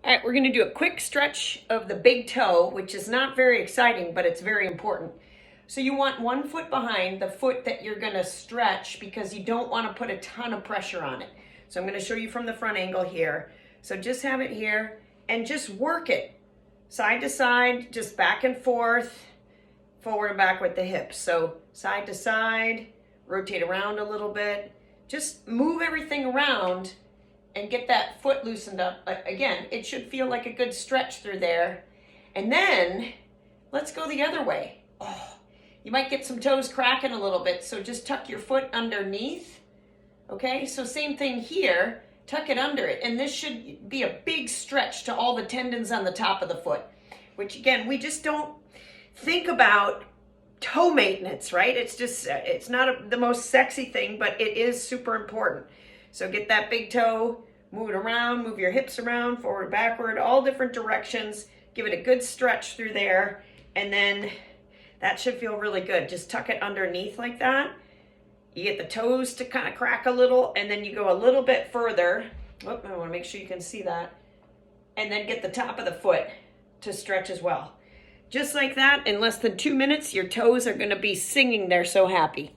All right, we're gonna do a quick stretch of the big toe, which is not very exciting, but it's very important. So you want 1 foot behind the foot that you're gonna stretch because you don't wanna put a ton of pressure on it. So I'm gonna show you from the front angle here. So just have it here and just work it side to side, just back and forth, forward and back with the hips. So side to side, rotate around a little bit, just move everything around and get that foot loosened up. Again, it should feel like a good stretch through there. And then let's go the other way. Oh, you might get some toes cracking a little bit, so just tuck your foot underneath. Okay, so same thing here, tuck it under it. And this should be a big stretch to all the tendons on the top of the foot, which again, we just don't think about toe maintenance, right? It's not the most sexy thing, but it is super important. So get that big toe, move it around, move your hips around, forward, backward, all different directions. Give it a good stretch through there, and then that should feel really good. Just tuck it underneath like that. You get the toes to kind of crack a little, and then you go a little bit further. Oh, I want to make sure you can see that. And then get the top of the foot to stretch as well. Just like that, in less than 2 minutes, your toes are going to be singing. They're so happy.